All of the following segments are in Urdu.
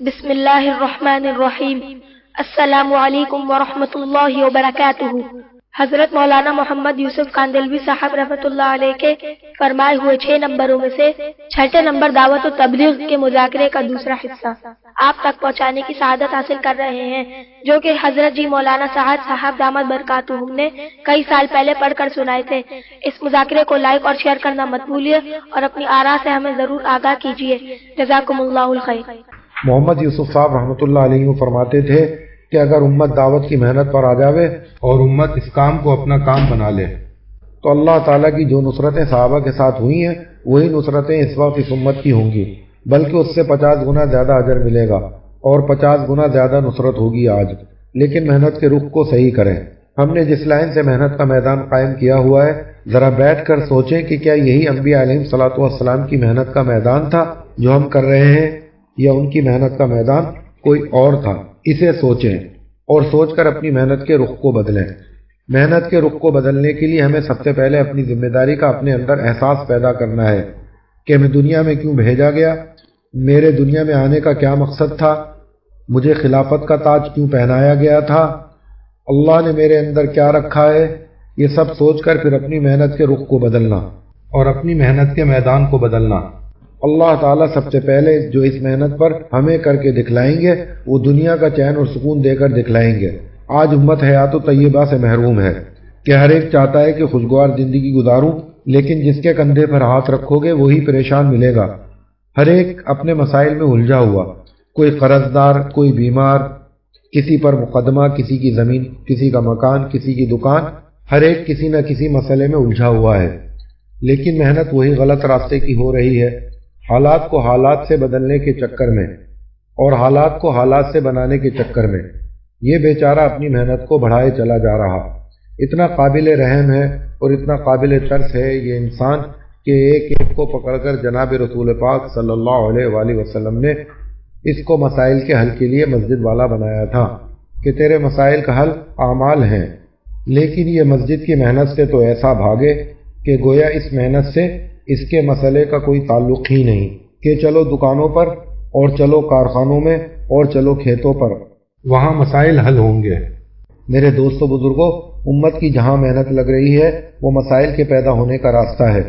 بسم اللہ الرحمن الرحیم۔ السلام علیکم ورحمۃ اللہ وبرکاتہ۔ حضرت مولانا محمد یوسف کاندلوی صاحب رحمۃ اللہ علیہ کے فرمائے ہوئے 6 نمبروں میں سے چھٹے نمبر دعوت و تبلیغ کے مذاکرے کا دوسرا حصہ آپ تک پہنچانے کی سعادت حاصل کر رہے ہیں، جو کہ حضرت جی مولانا سعد صاحب دامت برکاتہم نے کئی سال پہلے پڑھ کر سنائے تھے۔ اس مذاکرے کو لائک اور شیئر کرنا مت بھولیے اور اپنی آراء سے ہمیں ضرور آگاہ کیجیے۔ جزاکم اللہ الخیر۔ محمد یوسف صاحب رحمۃ اللہ علیہ فرماتے تھے کہ اگر امت دعوت کی محنت پر آ جاوے اور امت اس کام کو اپنا کام بنا لے تو اللہ تعالیٰ کی جو نصرتیں صحابہ کے ساتھ ہوئی ہیں وہی نصرتیں اس وقت اس امت کی ہوں گی، بلکہ اس سے 50 گنا زیادہ اجر ملے گا اور 50 گنا زیادہ نصرت ہوگی آج۔ لیکن محنت کے رخ کو صحیح کریں۔ ہم نے جس لائن سے محنت کا میدان قائم کیا ہوا ہے، ذرا بیٹھ کر سوچیں کہ کیا یہی انبیاء علیہم الصلوۃ والسلام کی محنت کا میدان تھا جو ہم کر رہے ہیں، یا ان کی محنت کا میدان کوئی اور تھا؟ اسے سوچیں اور سوچ کر اپنی محنت کے رخ کو بدلیں۔ محنت کے رخ کو بدلنے کے لیے ہمیں سب سے پہلے اپنی ذمہ داری کا اپنے اندر احساس پیدا کرنا ہے کہ میں دنیا میں کیوں بھیجا گیا، میرے دنیا میں آنے کا کیا مقصد تھا، مجھے خلافت کا تاج کیوں پہنایا گیا تھا، اللہ نے میرے اندر کیا رکھا ہے۔ یہ سب سوچ کر پھر اپنی محنت کے رخ کو بدلنا اور اپنی محنت کے میدان کو بدلنا۔ اللہ تعالیٰ سب سے پہلے جو اس محنت پر ہمیں کر کے دکھلائیں گے وہ دنیا کا چین اور سکون دے کر دکھلائیں گے۔ آج امت حیات و طیبہ سے محروم ہے کہ ہر ایک چاہتا ہے کہ خوشگوار زندگی گزاروں، لیکن جس کے کندھے پر ہاتھ رکھو گے وہی پریشان ملے گا۔ ہر ایک اپنے مسائل میں الجھا ہوا، کوئی قرض دار، کوئی بیمار، کسی پر مقدمہ، کسی کی زمین، کسی کا مکان، کسی کی دکان، ہر ایک کسی نہ کسی مسئلے میں الجھا ہوا ہے۔ لیکن محنت وہی غلط راستے کی ہو رہی ہے، حالات کو حالات سے بدلنے کے چکر میں اور حالات کو حالات سے بنانے کے چکر میں یہ بیچارہ اپنی محنت کو بڑھائے چلا جا رہا۔ اتنا قابل رحم ہے اور اتنا قابل ترس ہے یہ انسان کہ ایک ایک کو پکڑ کر جناب رسول پاک صلی اللہ علیہ وآلہ وسلم نے اس کو مسائل کے حل کے لیے مسجد والا بنایا تھا کہ تیرے مسائل کا حل اعمال ہیں، لیکن یہ مسجد کی محنت سے تو ایسا بھاگے کہ گویا اس محنت سے اس کے مسئلے کا کوئی تعلق ہی نہیں، کہ چلو دکانوں پر اور چلو کارخانوں میں اور چلو کھیتوں پر، وہاں مسائل حل ہوں گے۔ میرے دوستو بزرگوں، امت کی جہاں محنت لگ رہی ہے وہ مسائل کے پیدا ہونے کا راستہ ہے،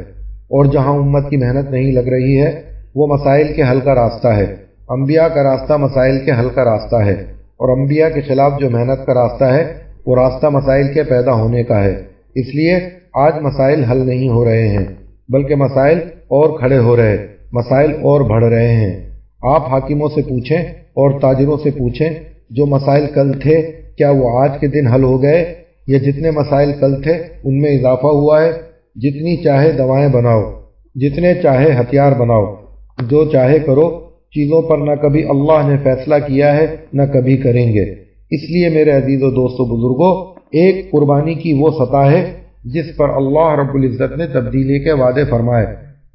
اور جہاں امت کی محنت نہیں لگ رہی ہے وہ مسائل کے حل کا راستہ ہے۔ انبیاء کا راستہ مسائل کے حل کا راستہ ہے، اور انبیاء کے خلاف جو محنت کا راستہ ہے وہ راستہ مسائل کے پیدا ہونے کا ہے۔ اس لیے آج مسائل حل نہیں ہو رہے ہیں، بلکہ مسائل اور کھڑے ہو رہے، مسائل اور بڑھ رہے ہیں۔ آپ حاکموں سے پوچھیں اور تاجروں سے پوچھیں، جو مسائل کل تھے کیا وہ آج کے دن حل ہو گئے، یا جتنے مسائل کل تھے ان میں اضافہ ہوا ہے؟ جتنی چاہے دوائیں بناؤ، جتنے چاہے ہتھیار بناؤ، جو چاہے کرو، چیزوں پر نہ کبھی اللہ نے فیصلہ کیا ہے نہ کبھی کریں گے۔ اس لیے میرے عزیز و دوستو بزرگوں، ایک قربانی کی وہ سطح ہے جس پر اللہ رب العزت نے تبدیلی کے وعدے فرمائے،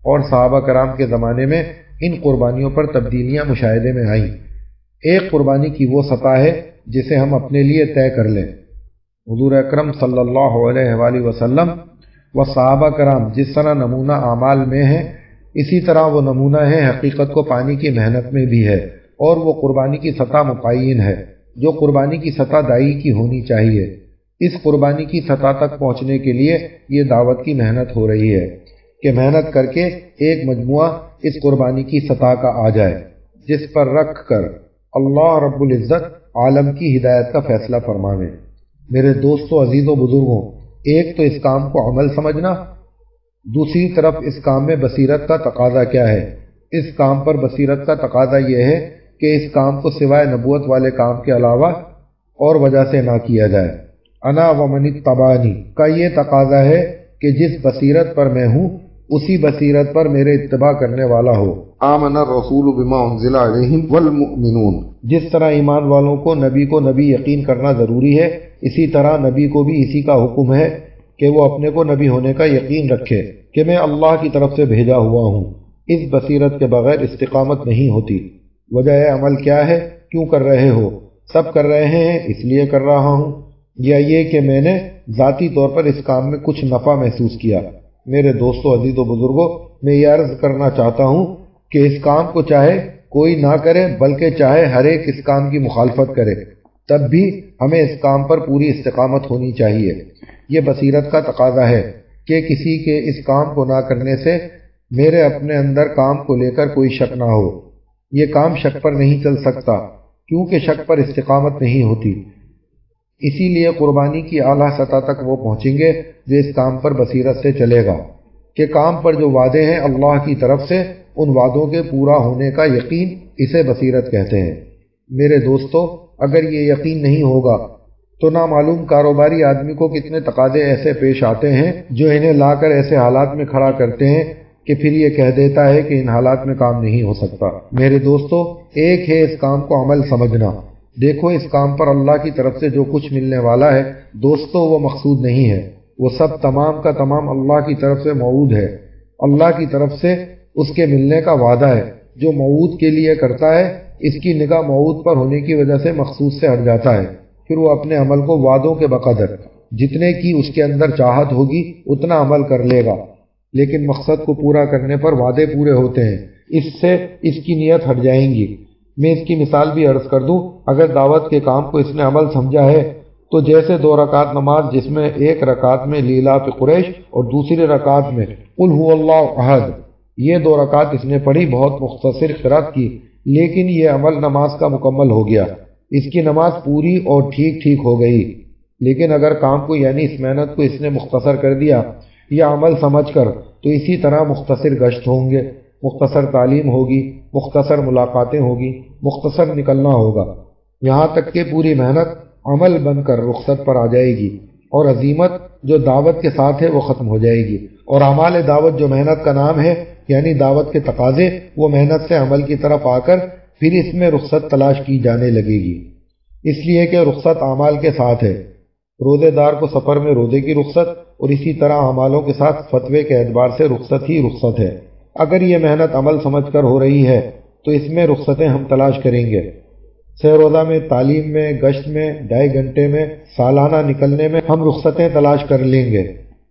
اور صحابہ کرام کے زمانے میں ان قربانیوں پر تبدیلیاں مشاہدے میں آئیں۔ ایک قربانی کی وہ سطح ہے جسے ہم اپنے لیے طے کر لیں۔ حضور اکرم صلی اللہ علیہ وآلہ وسلم و صحابہ کرام جس طرح نمونہ اعمال میں ہیں، اسی طرح وہ نمونہ ہے حقیقت کو پانے کی محنت میں بھی ہے، اور وہ قربانی کی سطح متعین ہے جو قربانی کی سطح دائی کی ہونی چاہیے۔ اس قربانی کی سطح تک پہنچنے کے لیے یہ دعوت کی محنت ہو رہی ہے کہ محنت کر کے ایک مجموعہ اس قربانی کی سطح کا آ جائے جس پر رکھ کر اللہ رب العزت عالم کی ہدایت کا فیصلہ فرماوے۔ میرے دوستو عزیز و بزرگوں، ایک تو اس کام کو عمل سمجھنا، دوسری طرف اس کام میں بصیرت کا تقاضا کیا ہے۔ اس کام پر بصیرت کا تقاضا یہ ہے کہ اس کام کو سوائے نبوت والے کام کے علاوہ اور وجہ سے نہ کیا جائے۔ انا ومن اتبعنی کا یہ تقاضا ہے کہ جس بصیرت پر میں ہوں اسی بصیرت پر میرے اتباع کرنے والا ہو۔ آمن الرسول بما انزل علیہ والمؤمنون، جس طرح ایمان والوں کو نبی یقین کرنا ضروری ہے، اسی طرح نبی کو بھی اسی کا حکم ہے کہ وہ اپنے کو نبی ہونے کا یقین رکھے کہ میں اللہ کی طرف سے بھیجا ہوا ہوں۔ اس بصیرت کے بغیر استقامت نہیں ہوتی۔ وجہ عمل کیا ہے؟ کیوں کر رہے ہو؟ سب کر رہے ہیں اس لیے کر رہا ہوں، یا یہ کہ میں نے ذاتی طور پر اس کام میں کچھ نفع محسوس کیا؟ میرے دوستو عزیز و بزرگوں، میں یہ عرض کرنا چاہتا ہوں کہ اس کام کو چاہے کوئی نہ کرے بلکہ چاہے ہر ایک اس کام کی مخالفت کرے، تب بھی ہمیں اس کام پر پوری استقامت ہونی چاہیے۔ یہ بصیرت کا تقاضا ہے کہ کسی کے اس کام کو نہ کرنے سے میرے اپنے اندر کام کو لے کر کوئی شک نہ ہو۔ یہ کام شک پر نہیں چل سکتا کیونکہ شک پر استقامت نہیں ہوتی۔ اسی لیے قربانی کی اعلیٰ سطح تک وہ پہنچیں گے جو اس کام پر بصیرت سے چلے گا کہ کام پر جو وعدے ہیں اللہ کی طرف سے، ان وعدوں کے پورا ہونے کا یقین، اسے بصیرت کہتے ہیں۔ میرے دوستو، اگر یہ یقین نہیں ہوگا تو نامعلوم کاروباری آدمی کو کتنے تقاضے ایسے پیش آتے ہیں جو انہیں لا کر ایسے حالات میں کھڑا کرتے ہیں کہ پھر یہ کہہ دیتا ہے کہ ان حالات میں کام نہیں ہو سکتا۔ میرے دوستو، ایک ہے اس کام کو عمل سمجھنا۔ دیکھو، اس کام پر اللہ کی طرف سے جو کچھ ملنے والا ہے دوستو، وہ مقصود نہیں ہے، وہ سب تمام کا تمام اللہ کی طرف سے موعود ہے۔ اللہ کی طرف سے اس کے ملنے کا وعدہ ہے۔ جو موعود کے لیے کرتا ہے، اس کی نگاہ موعود پر ہونے کی وجہ سے مقصود سے ہٹ جاتا ہے، پھر وہ اپنے عمل کو وعدوں کے بقدر جتنے کی اس کے اندر چاہت ہوگی اتنا عمل کر لے گا، لیکن مقصد کو پورا کرنے پر وعدے پورے ہوتے ہیں، اس سے اس کی نیت ہٹ جائیں گی۔ میں اس کی مثال بھی عرض کر دوں، اگر دعوت کے کام کو اس نے عمل سمجھا ہے تو جیسے 2 رکعت نماز جس میں ایک رکعت میں لیلاف قریش اور دوسری رکعت میں قل هو اللہ احد، یہ 2 رکعت اس نے پڑھی، بہت مختصر قرات کی، لیکن یہ عمل نماز کا مکمل ہو گیا، اس کی نماز پوری اور ٹھیک ٹھیک ہو گئی۔ لیکن اگر کام کو یعنی اس محنت کو اس نے مختصر کر دیا یا عمل سمجھ کر، تو اسی طرح مختصر گشت ہوں گے، مختصر تعلیم ہوگی، مختصر ملاقاتیں ہوگی، مختصر نکلنا ہوگا، یہاں تک کہ پوری محنت عمل بن کر رخصت پر آ جائے گی، اور عزیمت جو دعوت کے ساتھ ہے وہ ختم ہو جائے گی، اور اعمال دعوت جو محنت کا نام ہے، یعنی دعوت کے تقاضے، وہ محنت سے عمل کی طرف آ کر پھر اس میں رخصت تلاش کی جانے لگے گی، اس لیے کہ رخصت اعمال کے ساتھ ہے۔ روزے دار کو سفر میں روزے کی رخصت، اور اسی طرح اعمالوں کے ساتھ فتوے کے اعتبار سے رخصت ہی رخصت ہے۔ اگر یہ محنت عمل سمجھ کر ہو رہی ہے تو اس میں رخصتیں ہم تلاش کریں گے، سہ روزہ میں، تعلیم میں، گشت میں، 2.5 گھنٹے میں، سالانہ نکلنے میں ہم رخصتیں تلاش کر لیں گے۔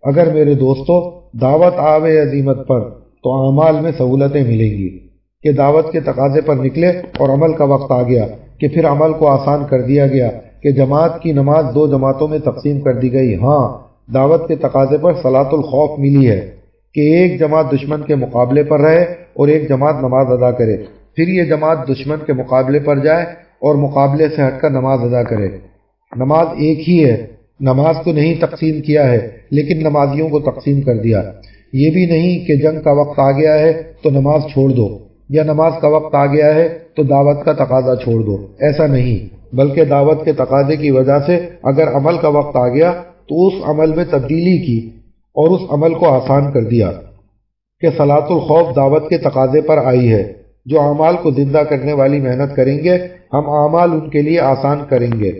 اگر میرے دوستو دعوت آوے عزیمت پر تو اعمال میں سہولتیں ملیں گی کہ دعوت کے تقاضے پر نکلے اور عمل کا وقت آ گیا کہ پھر عمل کو آسان کر دیا گیا کہ جماعت کی نماز 2 جماعتوں میں تقسیم کر دی گئی۔ ہاں، دعوت کے تقاضے پر صلاۃ الخوف ملی ہے کہ ایک جماعت دشمن کے مقابلے پر رہے اور ایک جماعت نماز ادا کرے، پھر یہ جماعت دشمن کے مقابلے پر جائے اور مقابلے سے ہٹ کر نماز ادا کرے۔ نماز ایک ہی ہے، نماز کو نہیں تقسیم کیا ہے لیکن نمازیوں کو تقسیم کر دیا۔ یہ بھی نہیں کہ جنگ کا وقت آ گیا ہے تو نماز چھوڑ دو، یا نماز کا وقت آ گیا ہے تو دعوت کا تقاضا چھوڑ دو، ایسا نہیں، بلکہ دعوت کے تقاضے کی وجہ سے اگر عمل کا وقت آ گیا تو اس عمل میں تبدیلی کی اور اس عمل کو آسان کر دیا کہ صلاۃ الخوف دعوت کے تقاضے پر آئی ہے۔ جو اعمال کو زندہ کرنے والی محنت کریں گے ہم اعمال ان کے لیے آسان کریں گے۔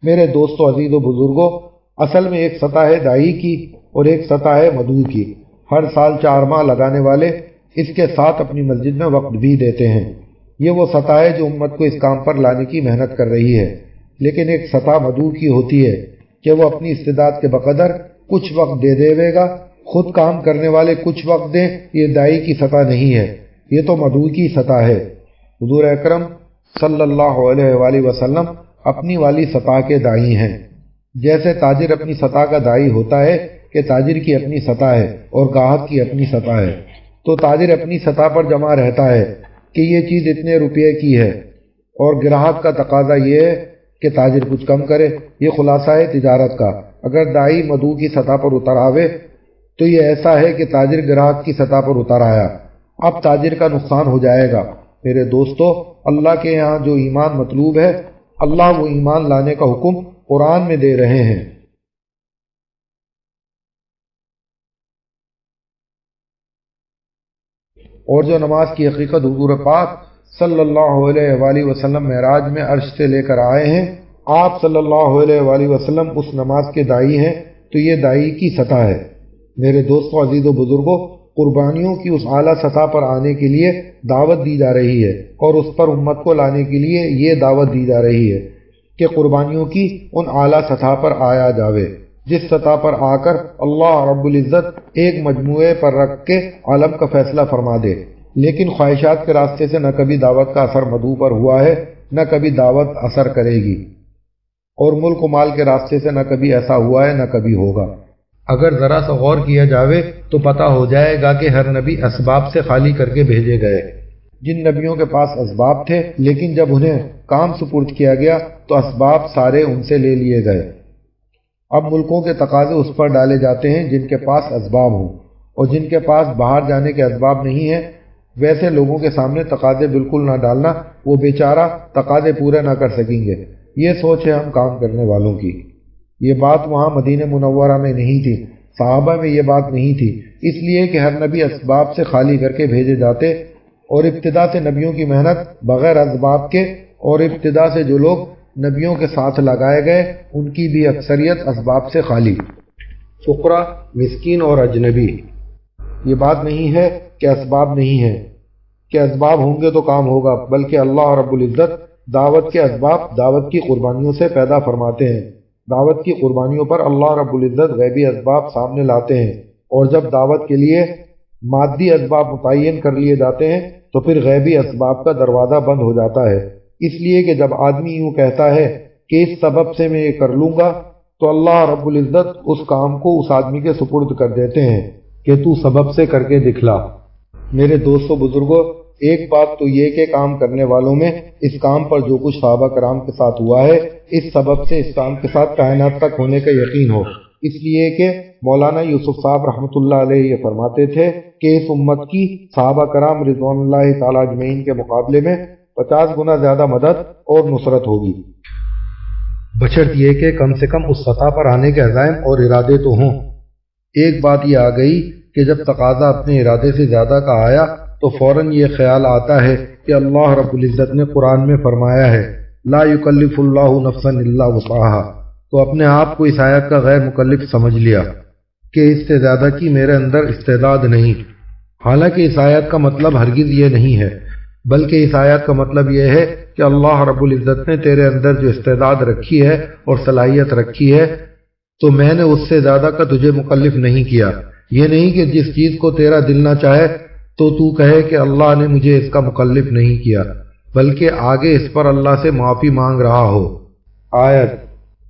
میرے دوستو، عزیز و بزرگوں، اصل میں ایک سطح ہے دائی کی اور ایک سطح ہے مدعو کی۔ ہر سال 4 ماہ لگانے والے اس کے ساتھ اپنی مسجد میں وقت بھی دیتے ہیں۔ یہ وہ سطح ہے جو امت کو اس کام پر لانے کی محنت کر رہی ہے۔ لیکن ایک سطح مدعو کی ہوتی ہے کہ وہ اپنی استعداد کے بقدر کچھ وقت دے گا، خود کام کرنے والے کچھ وقت دیں، یہ دائی کی سطح نہیں ہے، یہ تو مدعو کی سطح ہے۔ حضور اکرم صلی اللہ علیہ وآلہ وسلم اپنی والی سطح کے دائی ہیں۔ جیسے تاجر اپنی سطح کا دائی ہوتا ہے کہ تاجر کی اپنی سطح ہے اور گاہک کی اپنی سطح ہے، تو تاجر اپنی سطح پر جمع رہتا ہے کہ یہ چیز اتنے روپے کی ہے، اور گراہک کا تقاضا یہ ہے کہ تاجر کچھ کم کرے۔ یہ خلاصہ ہے تجارت کا۔ اگر دائی مدعو کی سطح پر اتر آوے تو یہ ایسا ہے کہ تاجر گراہک کی سطح پر اتر آیا، اب تاجر کا نقصان ہو جائے گا۔ میرے دوستو، اللہ کے یہاں جو ایمان مطلوب ہے، اللہ وہ ایمان لانے کا حکم قرآن میں دے رہے ہیں۔ اور جو نماز کی حقیقت حضور پاک صلی اللہ علیہ وآلہ وسلم معراج میں عرش سے لے کر آئے ہیں، آپ صلی اللہ علیہ وآلہ وسلم اس نماز کے دائی ہیں، تو یہ دائی کی سطح ہے۔ میرے دوستو، عزیز و بزرگوں، قربانیوں کی اس اعلیٰ سطح پر آنے کے لیے دعوت دی جا رہی ہے، اور اس پر امت کو لانے کے لیے یہ دعوت دی جا رہی ہے کہ قربانیوں کی ان اعلیٰ سطح پر آیا جاوے جس سطح پر آ کر اللہ رب العزت ایک مجموعے پر رکھ کے عالم کا فیصلہ فرما دے۔ لیکن خواہشات کے راستے سے نہ کبھی دعوت کا اثر مدعو پر ہوا ہے، نہ کبھی دعوت اثر کرے گی، اور ملک و مال کے راستے سے نہ کبھی ایسا ہوا ہے، نہ کبھی ہوگا۔ اگر ذرا سا غور کیا جاوے تو پتہ ہو جائے گا کہ ہر نبی اسباب سے خالی کر کے بھیجے گئے۔ جن نبیوں کے پاس اسباب تھے لیکن جب انہیں کام سپرد کیا گیا تو اسباب سارے ان سے لے لیے گئے۔ اب ملکوں کے تقاضے اس پر ڈالے جاتے ہیں جن کے پاس اسباب ہوں، اور جن کے پاس باہر جانے کے اسباب نہیں ہیں ویسے لوگوں کے سامنے تقاضے بالکل نہ ڈالنا، وہ بیچارہ تقاضے پورے نہ کر سکیں گے۔ یہ سوچ ہے ہم کام کرنے والوں کی۔ یہ بات وہاں مدینہ منورہ میں نہیں تھی، صحابہ میں یہ بات نہیں تھی، اس لیے کہ ہر نبی اسباب سے خالی کر کے بھیجے جاتے، اور ابتدا سے نبیوں کی محنت بغیر اسباب کے، اور ابتدا سے جو لوگ نبیوں کے ساتھ لگائے گئے ان کی بھی اکثریت اسباب سے خالی، فقراء، مسکین اور اجنبی۔ یہ بات نہیں ہے کہ اسباب نہیں ہیں، کہ اسباب ہوں گے تو کام ہوگا، بلکہ اللہ رب العزت دعوت کے اسباب دعوت کی قربانیوں سے پیدا فرماتے ہیں۔ دعوت کی قربانیوں پر اللہ رب العزت غیبی اسباب سامنے لاتے ہیں، اور جب دعوت کے لیے مادی اسباب متعین کر لیے جاتے ہیں تو پھر غیبی اسباب کا دروازہ بند ہو جاتا ہے۔ اس لیے کہ جب آدمی یوں کہتا ہے کہ اس سبب سے میں یہ کر لوں گا تو اللہ رب العزت اس کام کو اس آدمی کے سپرد کر دیتے ہیں کہ تو سبب سے کر کے دکھلا۔ میرے دوستو بزرگوں، ایک بات تو یہ کہ کام کرنے والوں میں اس کام پر جو کچھ صحابہ کرام کے ساتھ ہوا ہے اس سبب سے اس کام کے ساتھ کائنات تک ہونے کا یقین ہو، اس لیے کہ مولانا یوسف صاحب رحمۃ اللہ علیہ یہ فرماتے تھے کہ اس امت کی صحابہ کرام رضوان اللہ تعالیٰ اجمعین کے مقابلے میں 50 گنا زیادہ مدد اور نصرت ہوگی، بشرط یہ کہ کم سے کم اس سطح پر آنے کے عزائم اور ارادے تو ہوں۔ ایک بات یہ آ گئی کہ جب تقاضا اپنے ارادے سے زیادہ کا آیا تو فوراً یہ خیال آتا ہے کہ اللہ رب العزت نے قرآن میں فرمایا ہے لا یکلف اللہ نفسا الا وسعها، تو اپنے آپ کو اس آیت کا غیر مکلف سمجھ لیا کہ اس سے زیادہ کی میرے اندر استعداد نہیں۔ حالانکہ اس آیت کا مطلب ہرگز یہ نہیں ہے، بلکہ اس آیت کا مطلب یہ ہے کہ اللہ رب العزت نے تیرے اندر جو استعداد رکھی ہے اور صلاحیت رکھی ہے تو میں نے اس سے زیادہ کا تجھے مکلف نہیں کیا۔ یہ نہیں کہ جس چیز کو تیرا دل نہ چاہے تو کہے کہ اللہ نے مجھے اس کا مکلف نہیں کیا، بلکہ آگے اس پر اللہ سے معافی مانگ رہا ہو۔ آیت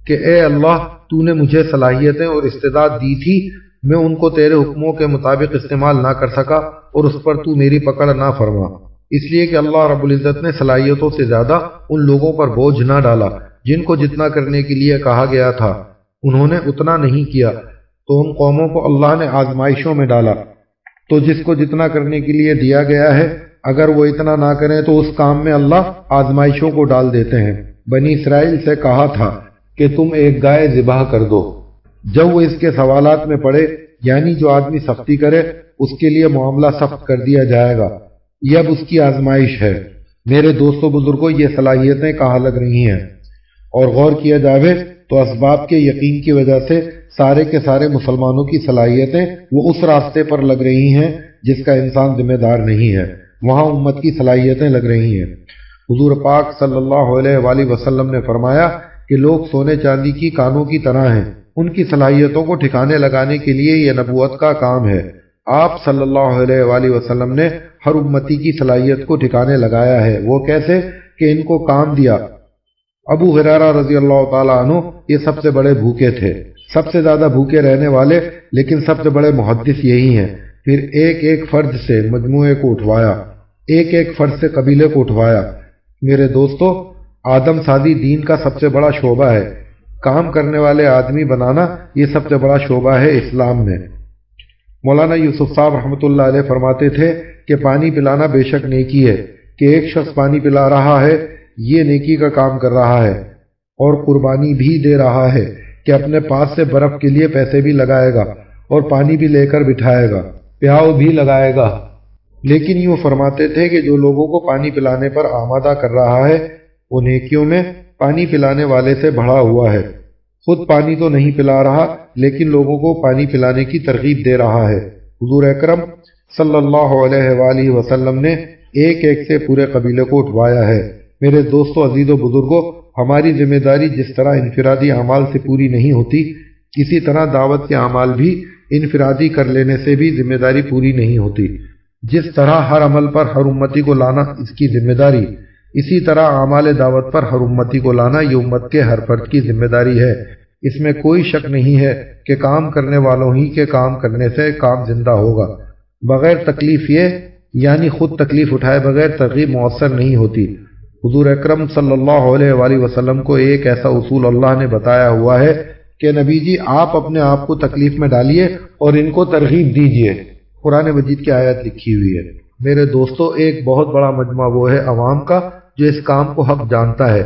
کہ اے اللہ تو نے مجھے صلاحیتیں اور استعداد دی تھی، میں ان کو تیرے حکموں کے مطابق استعمال نہ کر سکا اور اس پر تو میری پکڑ نہ فرما، اس لیے کہ اللہ رب العزت نے صلاحیتوں سے زیادہ ان لوگوں پر بوجھ نہ ڈالا جن کو جتنا کرنے کے لیے کہا گیا تھا انہوں نے اتنا نہیں کیا، تو ان قوموں کو اللہ نے آزمائشوں میں ڈالا۔ تو جس کو جتنا کرنے کے لیے دیا گیا ہے اگر وہ اتنا نہ کریں تو اس کام میں اللہ آزمائشوں کو ڈال دیتے ہیں۔ بنی اسرائیل سے کہا تھا کہ تم ایک گائے ذبح کر دو، جب وہ اس کے سوالات میں پڑے یعنی جو آدمی سختی کرے اس کے لیے معاملہ سخت کر دیا جائے گا، یہ اب اس کی آزمائش ہے۔ میرے دوستو بزرگوں، یہ صلاحیتیں کہاں لگ رہی ہیں؟ اور غور کیا جاوے تو اسباب کے یقین کی وجہ سے سارے کے سارے مسلمانوں کی صلاحیتیں وہ اس راستے پر لگ رہی ہیں جس کا انسان ذمہ دار نہیں ہے، وہاں امت کی صلاحیتیں لگ رہی ہیں۔ حضور پاک صلی اللہ علیہ وآلہ وسلم نے فرمایا کہ لوگ سونے چاندی کی کانوں کی طرح ہیں، ان کی صلاحیتوں کو ٹھکانے لگانے کے لیے یہ نبوت کا کام ہے۔ آپ صلی اللہ علیہ وآلہ وسلم نے ہر امتی کی صلاحیت کو ٹھکانے لگایا ہے۔ وہ کیسے کہ ان کو کام دیا۔ ابو ہریرہ رضی اللہ تعالیٰ عنہ یہ سب سے بڑے بھوکے تھے، سب سے زیادہ بھوکے رہنے والے، لیکن سب سے بڑے محدث یہی ہیں۔ پھر ایک ایک فرد سے مجموعے کو اٹھوایا، ایک ایک فرد سے قبیلے کو اٹھوایا۔ میرے دوستو، آدم سازی دین کا سب سے بڑا شعبہ ہے، کام کرنے والے آدمی بنانا یہ سب سے بڑا شعبہ ہے اسلام میں۔ مولانا یوسف صاحب رحمۃ اللہ علیہ فرماتے تھے کہ پانی پلانا بے شک نیکی ہے، کہ ایک شخص پانی پلا رہا ہے یہ نیکی کا کام کر رہا ہے، اور قربانی بھی دے رہا ہے کہ اپنے پاس سے برف کے لیے پیسے بھی لگائے گا اور پانی بھی لے کر بٹھائے گا، پیاؤ بھی لگائے گا۔ لیکن یوں فرماتے تھے کہ جو لوگوں کو پانی پلانے پر آمادہ کر رہا ہے وہ نیکیوں میں پانی پلانے والے سے بڑھا ہوا ہے، خود پانی تو نہیں پلا رہا لیکن لوگوں کو پانی پلانے کی ترغیب دے رہا ہے۔ حضور اکرم صلی اللہ علیہ وآلہ وسلم نے ایک ایک سے پورے قبیلے کو اٹھوایا ہے۔ میرے دوستو عزیز و بزرگوں، ہماری ذمہ داری جس طرح انفرادی اعمال سے پوری نہیں ہوتی، اسی طرح دعوت کے اعمال بھی انفرادی کر لینے سے بھی ذمہ داری پوری نہیں ہوتی۔ جس طرح ہر عمل پر ہر امتی کو لانا اس کی ذمہ داری، اسی طرح اعمال دعوت پر ہر امتی کو لانا یہ امت کے ہر فرد کی ذمہ داری ہے۔ اس میں کوئی شک نہیں ہے کہ کام کرنے والوں ہی کے کام کرنے سے کام زندہ ہوگا۔ بغیر تکلیف یعنی خود تکلیف اٹھائے بغیر ترغیب مؤثر نہیں ہوتی۔ حضور اکرم صلی اللہ علیہ وآلہ وسلم کو ایک ایسا اصول اللہ نے بتایا ہوا ہے کہ نبی جی آپ اپنے آپ کو تکلیف میں ڈالیے اور ان کو ترغیب دیجیے۔ قرآن مجید کی آیت لکھی ہوئی ہے۔ میرے دوستو، ایک بہت بڑا مجمع وہ ہے عوام کا جو اس کام کو حق جانتا ہے،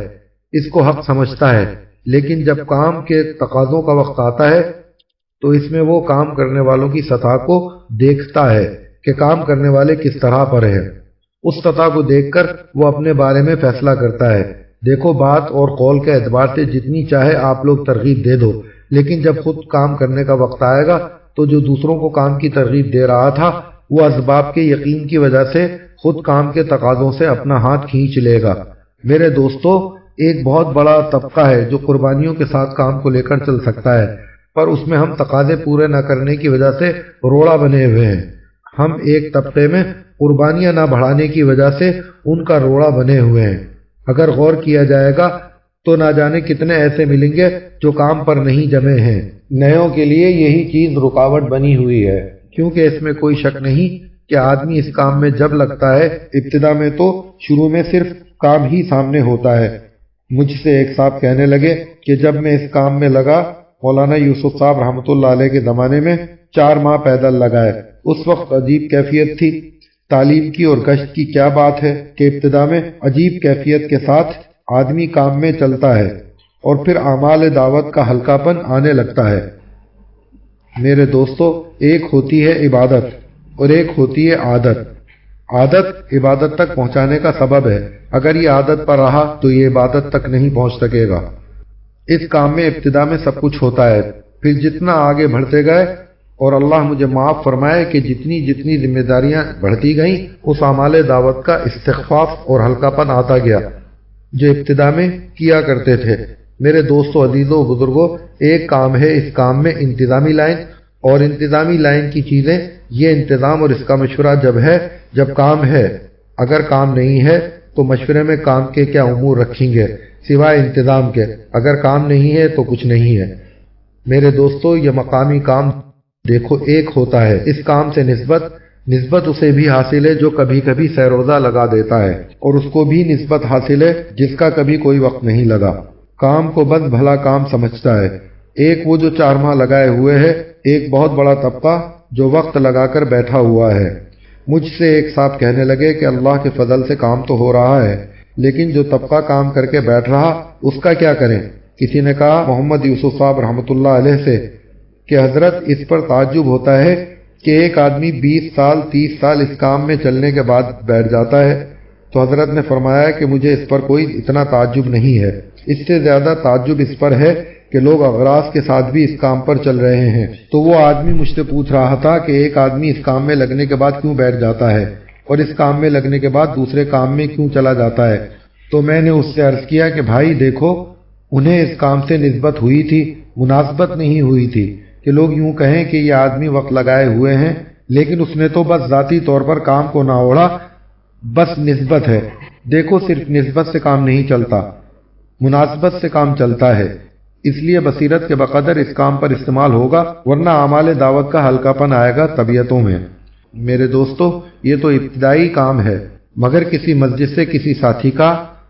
اس کو حق سمجھتا ہے، لیکن جب کام کے تقاضوں کا وقت آتا ہے تو اس میں وہ کام کرنے والوں کی سطح کو دیکھتا ہے کہ کام کرنے والے کس طرح پر ہیں۔ اس سطح کو دیکھ کر وہ اپنے بارے میں فیصلہ کرتا ہے۔ دیکھو، بات اور قول کے اعتبار سے جتنی چاہے آپ لوگ ترغیب دے دو، لیکن جب خود کام کرنے کا وقت آئے گا تو جو دوسروں کو کام کی ترغیب دے رہا تھا وہ اسباب کے یقین کی وجہ سے خود کام کے تقاضوں سے اپنا ہاتھ کھینچ لے گا۔ میرے دوستو، ایک بہت بڑا طبقہ ہے جو قربانیوں کے ساتھ کام کو لے کر چل سکتا ہے، پر اس میں ہم تقاضے پورے نہ کرنے کی وجہ سے روڑا بنے ہوئے ہیں۔ ہم ایک طبقے میں قربانیاں نہ بڑھانے کی وجہ سے ان کا روڑا بنے ہوئے ہیں۔ اگر غور کیا جائے گا تو نہ جانے کتنے ایسے ملیں گے جو کام پر نہیں جمے ہیں۔ نیوں کے لیے یہی چیز رکاوٹ بنی ہوئی ہے، کیونکہ اس میں کوئی شک نہیں کہ آدمی اس کام میں جب لگتا ہے، ابتدا میں تو شروع میں صرف کام ہی سامنے ہوتا ہے۔ مجھ سے ایک صاحب کہنے لگے کہ جب میں اس کام میں لگا، مولانا یوسف صاحب رحمۃ اللہ علیہ کے زمانے میں 4 ماہ پیدل لگائے۔ اس وقت عجیب کیفیت تھی۔ تعلیم کی اور گشت کی کیا بات ہے کہ ابتدا میں عجیب کیفیت کے ساتھ آدمی کام میں چلتا ہے اور پھر اعمال دعوت کا ہلکا پن آنے لگتا ہے۔ میرے دوستو، ایک ہوتی ہے عبادت اور ایک ہوتی ہے عادت۔ عادت عبادت تک پہنچانے کا سبب ہے، اگر یہ عادت پر رہا تو یہ عبادت تک نہیں پہنچ سکے گا۔ اس کام میں ابتدا میں سب کچھ ہوتا ہے، پھر جتنا آگے بڑھتے گئے، اور اللہ مجھے معاف فرمائے کہ جتنی ذمہ داریاں بڑھتی گئیں، اس اعمال دعوت کا استخفاف اور ہلکا پن آتا گیا جو ابتدا میں کیا کرتے تھے۔ میرے دوستو، عزیزو، بزرگو، ایک کام ہے اس کام میں انتظامی لائن، اور انتظامی لائن کی چیزیں یہ انتظام اور اس کا مشورہ جب کام ہے۔ اگر کام نہیں ہے تو مشورے میں کام کے کیا امور رکھیں گے سوائے انتظام کے؟ اگر کام نہیں ہے تو کچھ نہیں ہے۔ میرے دوستو، یہ مقامی کام دیکھو ایک ہوتا ہے، اس کام سے نسبت اسے بھی حاصل ہے جو کبھی کبھی سیروزہ لگا دیتا ہے، اور اس کو بھی نسبت حاصل ہے جس کا کبھی کوئی وقت نہیں لگا، کام کو بس بھلا کام سمجھتا ہے۔ ایک وہ جو 4 ماہ لگائے ہوئے ہے، ایک بہت بڑا طبقہ جو وقت لگا کر بیٹھا ہوا ہے۔ مجھ سے ایک صاحب کہنے لگے کہ اللہ کے فضل سے کام تو ہو رہا ہے، لیکن جو طبقہ کام کر کے بیٹھ رہا اس کا کیا کریں؟ کسی نے کہا محمد یوسف صاحب رحمۃ اللہ علیہ سے کہ حضرت، اس پر تعجب ہوتا ہے کہ ایک آدمی 20 سال 30 سال اس کام میں چلنے کے بعد بیٹھ جاتا ہے۔ تو حضرت نے فرمایا کہ مجھے اس پر کوئی اتنا تعجب نہیں ہے، اس سے زیادہ تعجب اس پر ہے کہ لوگ اغراض کے ساتھ بھی اس کام پر چل رہے ہیں۔ تو وہ آدمی مجھ سے پوچھ رہا تھا کہ ایک آدمی اس کام میں لگنے کے بعد کیوں بیٹھ جاتا ہے اور اس کام میں لگنے کے بعد دوسرے کام میں کیوں چلا جاتا ہے؟ تو میں نے اس سے عرض کیا کہ بھائی دیکھو، انہیں اس کام سے نسبت ہوئی تھی، مناسبت نہیں ہوئی تھی کہ لوگ یوں کہیں کہ یہ آدمی وقت لگائے ہوئے ہیں، لیکن اس نے تو بس ذاتی طور پر کام کو نہ اوڑھا، بس نسبت ہے۔ دیکھو، صرف نسبت سے کام نہیں چلتا، مناسبت سے کام چلتا ہے۔ اس لیے بصیرت کے بقدر اس کام پر استعمال ہوگا، ورنہ اعمال دعوت کا ہلکا پن آئے گا طبیعتوں میں۔ میرے دوستو، یہ تو ابتدائی کام ہے، مگر کسی مسجد سے کسی ساتھی کا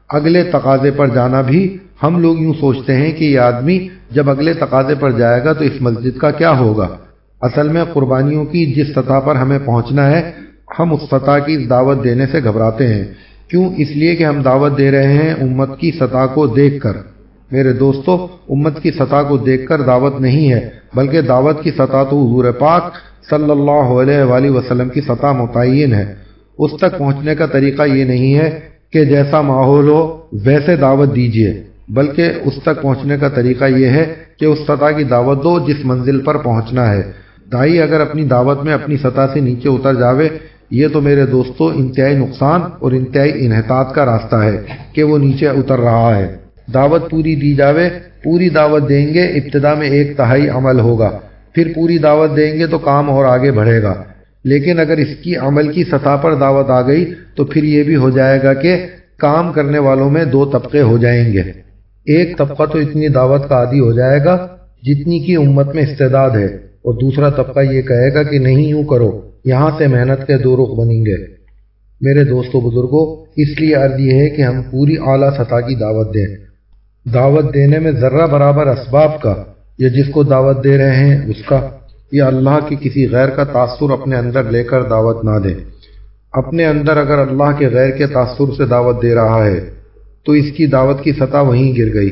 اگلے تقاضے پر جانا بھی، ہم لوگ یوں سوچتے ہیں کہ یہ آدمی جب اگلے تقاضے پر جائے گا تو اس مسجد کا کیا ہوگا۔ اصل میں قربانیوں کی جس سطح پر ہمیں پہنچنا ہے، ہم اس سطح کی دعوت دینے سے گھبراتے ہیں۔ کیوں؟ اس لیے کہ ہم دعوت دے رہے ہیں امت کی سطح کو دیکھ کر۔ میرے دوستو، امت کی سطح کو دیکھ کر دعوت نہیں ہے، بلکہ دعوت کی سطح تو حضور پاک صلی اللہ علیہ وآلہ وسلم کی سطح متعین ہے۔ اس تک پہنچنے کا طریقہ یہ نہیں ہے کہ جیسا ماحول ہو ویسے دعوت دیجیے، بلکہ اس تک پہنچنے کا طریقہ یہ ہے کہ اس سطح کی دعوت دو جس منزل پر پہنچنا ہے۔ دائی اگر اپنی دعوت میں اپنی سطح سے نیچے اتر جاوے، یہ تو میرے دوستو انتہائی نقصان اور انتہائی انحطاط کا راستہ ہے کہ وہ نیچے اتر رہا ہے۔ دعوت پوری دی جاوے، پوری دعوت دیں گے، ابتدا میں 1/3 عمل ہوگا، پھر پوری دعوت دیں گے تو کام اور آگے بڑھے گا۔ لیکن اگر اس کی عمل کی سطح پر دعوت آ گئی تو پھر یہ بھی ہو جائے گا کہ کام کرنے والوں میں دو طبقے ہو جائیں گے۔ ایک طبقہ تو اتنی دعوت کا عادی ہو جائے گا جتنی کی امت میں استعداد ہے، اور دوسرا طبقہ یہ کہے گا کہ نہیں یوں کرو، یہاں سے محنت کے دو رخ بنیں گے۔ میرے دوستو بزرگوں، اس لیے عرض یہ ہے کہ ہم پوری اعلیٰ سطح کی دعوت دیں۔ دعوت دینے میں ذرہ برابر اسباب کا یا جس کو دعوت دے رہے ہیں اس کا یا اللہ کے کسی غیر کا تاثر اپنے اندر لے کر دعوت نہ دیں۔ اپنے اندر اگر اللہ کے غیر کے تاثر سے دعوت دے رہا ہے تو اس کی دعوت کی سطح وہیں گر گئی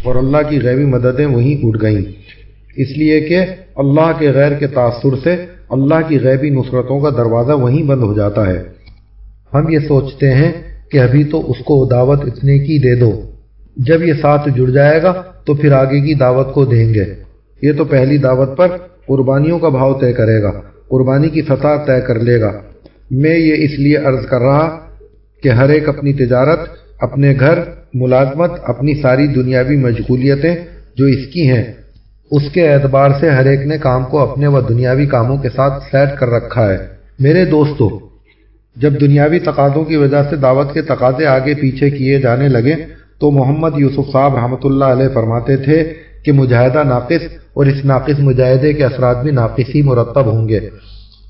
اور اللہ کی غیبی مددیں وہیں اٹھ گئیں، اس لیے کہ اللہ کے غیر کے تاثر سے اللہ کی غیبی نصرتوں کا دروازہ وہیں بند ہو جاتا ہے۔ ہم یہ سوچتے ہیں کہ ابھی تو اس کو دعوت اتنے کی دے دو، جب یہ ساتھ جڑ جائے گا تو پھر آگے کی دعوت کو دیں گے۔ یہ تو پہلی دعوت پر قربانیوں کا بھاؤ طے کرے گا، قربانی کی سطح طے کر لے گا۔ میں یہ اس لیے عرض کر رہا کہ ہر ایک اپنی تجارت، اپنے گھر، ملازمت، اپنی ساری دنیاوی مشغولیتیں جو اس کی ہیں، اس کے اعتبار سے ہر ایک نے کام کو اپنے و دنیاوی کاموں کے ساتھ سیٹ کر رکھا ہے۔ میرے دوستو، جب دنیاوی تقاضوں کی وجہ سے دعوت کے تقاضے آگے پیچھے کیے جانے لگے تو محمد یوسف صاحب رحمۃ اللہ علیہ فرماتے تھے کہ مجاہدہ ناقص اور اس ناقص مجاہدے کے اثرات بھی ناقص ہی مرتب ہوں گے۔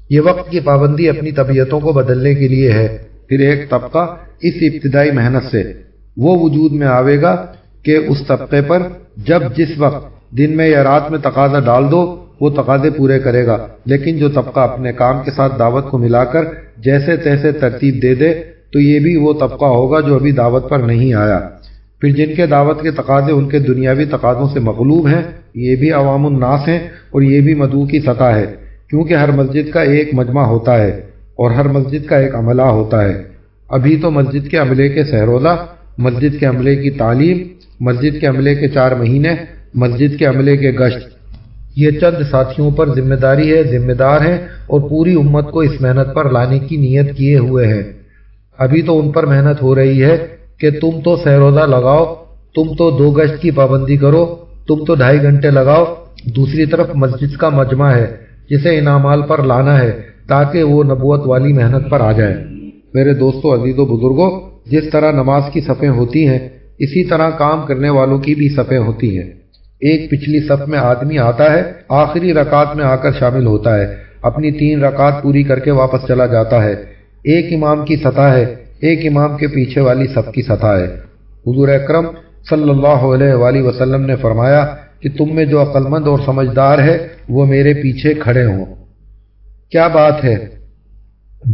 یہ وقت کی پابندی اپنی طبیعتوں کو بدلنے کے لیے ہے۔ پھر ایک طبقہ اس ابتدائی محنت سے وہ وجود میں آئے گا کہ اس طبقے پر جب جس وقت دن میں یا رات میں تقاضا ڈال دو وہ تقاضے پورے کرے گا، لیکن جو طبقہ اپنے کام کے ساتھ دعوت کو ملا کر جیسے تیسے ترتیب دے دے تو یہ بھی وہ طبقہ ہوگا جو ابھی دعوت پر نہیں آیا۔ پھر جن کے دعوت کے تقاضے ان کے دنیاوی تقاضوں سے مغلوب ہیں، یہ بھی عوام الناس ہیں اور یہ بھی مدعو کی سطح ہے، کیونکہ ہر مسجد کا ایک مجمع ہوتا ہے اور ہر مسجد کا ایک عملہ ہوتا ہے۔ ابھی تو مسجد کے عملے کے سہروزہ، مسجد کے عملے کی تعلیم، مسجد کے عملے کے 4 مہینے، مسجد کے عملے کے گشت، یہ چند ساتھیوں پر ذمہ داری ہے، ذمہ دار ہیں اور پوری امت کو اس محنت پر لانے کی نیت کیے ہوئے ہیں۔ ابھی تو ان پر محنت ہو رہی ہے کہ تم تو سہروزہ لگاؤ، تم تو 2 گشت کی پابندی کرو، تم تو 2.5 گھنٹے لگاؤ۔ دوسری طرف مسجد کا مجمع ہے جسے انعامال پر لانا ہے تاکہ وہ نبوت والی محنت پر آ جائے۔ میرے دوستو عزیز و بزرگوں، جس طرح نماز کی صفیں ہوتی ہیں اسی طرح کام کرنے والوں کی بھی صفیں ہوتی ہیں۔ ایک پچھلی صف میں آدمی آتا ہے، آخری رکعت میں آ کر شامل ہوتا ہے، اپنی 3 رکعت پوری کر کے واپس چلا جاتا ہے۔ ایک امام کی سطح ہے، ایک امام کے پیچھے والی صف کی سطح ہے۔ حضور اکرم صلی اللہ علیہ وآلہ وسلم نے فرمایا کہ تم میں جو عقل مند اور سمجھدار ہے وہ میرے پیچھے کھڑے ہوں۔ کیا بات ہے؟